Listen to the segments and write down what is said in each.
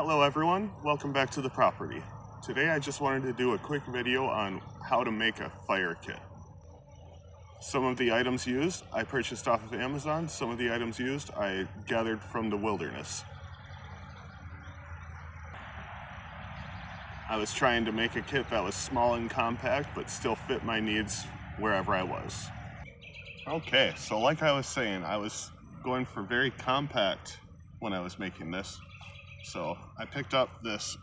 Hello everyone, welcome back to the property. Today I just wanted to do a quick video on how to make a fire kit. Some of the items used I purchased off of Amazon, some of the items used I gathered from the wilderness. I was trying to make a kit that was small and compact but still fit my needs wherever I was. Okay, so like I was saying, I was going for very compact when I was making this. So I picked up this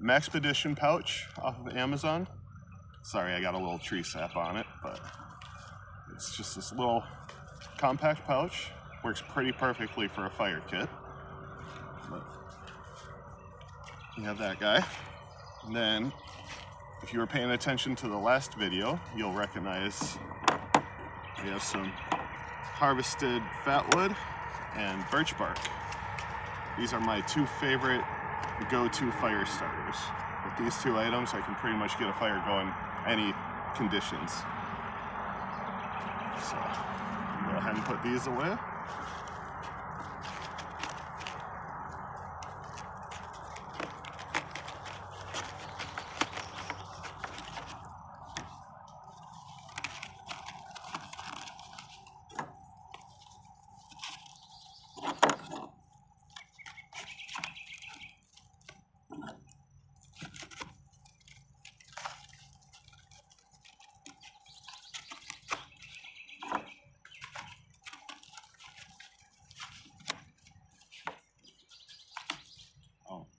Maxpedition pouch off of Amazon. Sorry, I got a little tree sap on it, but it's just this little compact pouch. Works pretty perfectly for a fire kit. But you have that guy. And then, if you were paying attention to the last video, you'll recognize we have some harvested fatwood and birch bark. These are my two favorite go-to fire starters. With these two items, I can pretty much get a fire going any conditions. So, go ahead and put these away.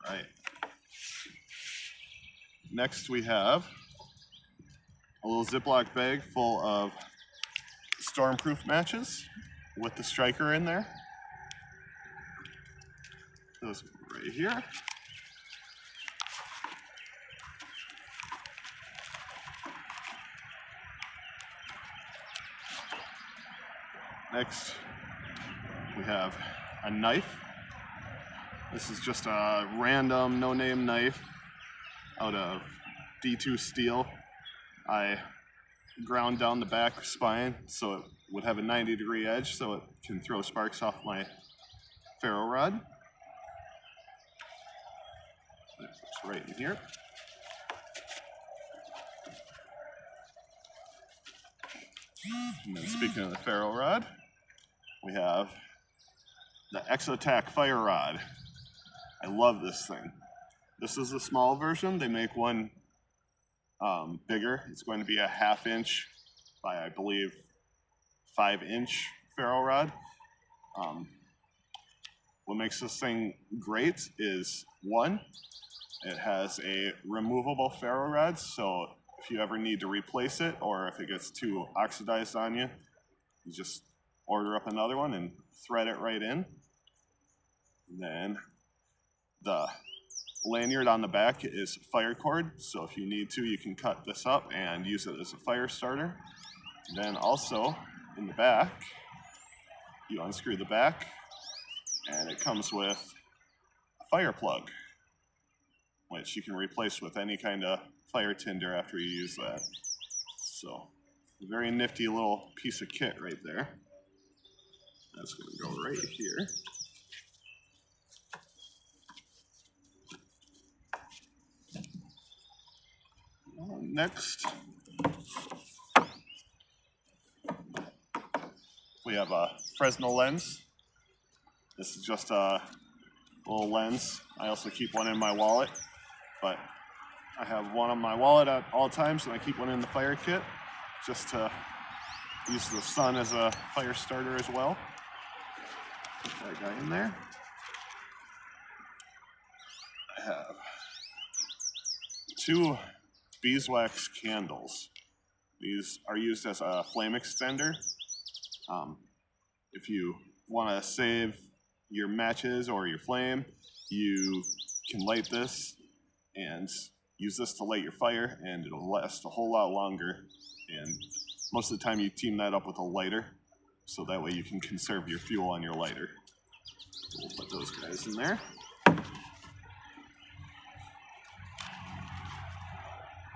Right. Next we have a little Ziploc bag full of stormproof matches with the striker in there. Those go right here. Next we have a knife. This is just a random no-name knife out of D2 steel. I ground down the back spine so it would have a 90-degree edge so it can throw sparks off my ferro rod. It's right in here. And then speaking of the ferro rod, we have the Exotac fire rod. I love this thing. This is the small version. They make one bigger. It's going to be a 1/2 inch by, I believe, 5-inch ferro rod. What makes this thing great is, one, it has a removable ferro rod, so if you ever need to replace it or if it gets too oxidized on you, you just order up another one and thread it right in. And then the lanyard on the back is fire cord, so if you need to, you can cut this up and use it as a fire starter. And then also, in the back, you unscrew the back, and it comes with a fire plug, which you can replace with any kind of fire tinder after you use that. So, a very nifty little piece of kit right there. That's going to go right here. Next, we have a Fresnel lens. This is just a little lens. I also keep one in my wallet, but I have one on my wallet at all times, and I keep one in the fire kit just to use the sun as a fire starter as well. Put that guy in there. I have 2 beeswax candles. These are used as a flame extender. If you want to save your matches or your flame, you can light this and use this to light your fire, and it'll last a whole lot longer. And most of the time you team that up with a lighter, so that way you can conserve your fuel on your lighter. So we'll put those guys in there.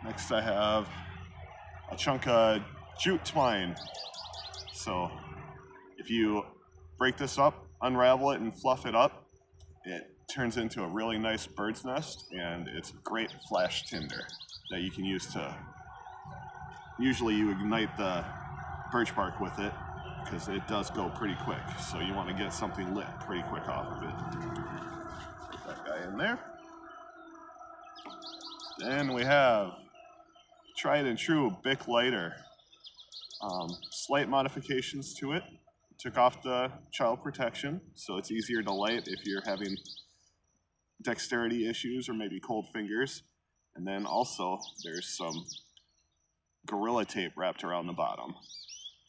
Next I have a chunk of jute twine. So if you break this up, unravel it, and fluff it up, it turns into a really nice bird's nest, and it's great flash tinder that you can use to, usually you ignite the birch bark with it because it does go pretty quick, so you want to get something lit pretty quick off of it. Put that guy in there. Then we have tried and true Bic lighter. Slight modifications to it. Took off the child protection, so it's easier to light if you're having dexterity issues or maybe cold fingers. And then also there's some Gorilla Tape wrapped around the bottom.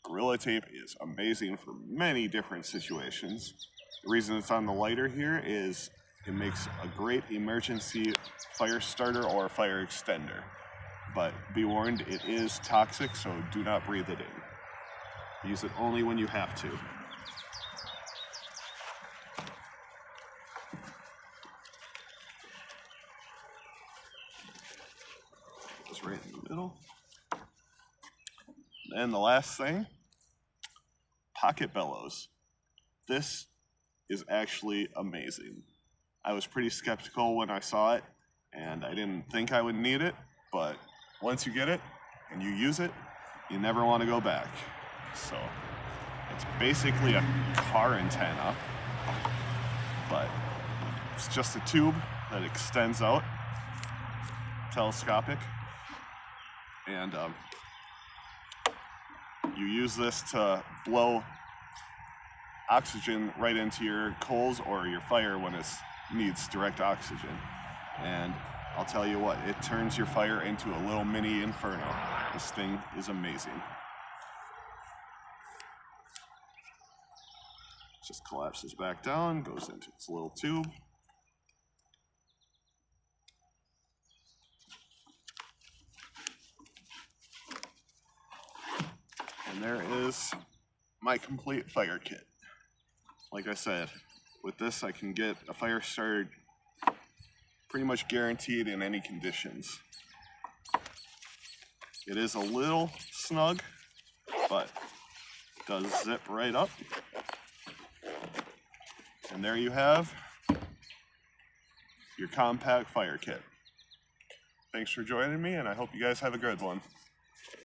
Gorilla Tape is amazing for many different situations. The reason it's on the lighter here is it makes a great emergency fire starter or fire extender. But be warned, it is toxic, so do not breathe it in. Use it only when you have to. Just right in the middle. And the last thing, pocket bellows. This is actually amazing. I was pretty skeptical when I saw it, and I didn't think I would need it, but once you get it and you use it, you never want to go back. So it's basically a car antenna, but it's just a tube that extends out, telescopic, and you use this to blow oxygen right into your coals or your fire when it needs direct oxygen. And I'll tell you what, it turns your fire into a little mini inferno. This thing is amazing. Just collapses back down, goes into its little tube. And there is my complete fire kit. Like I said, with this I can get a fire started pretty much guaranteed in any conditions. It is a little snug, but it does zip right up. And there you have your compact fire kit. Thanks for joining me, and I hope you guys have a good one.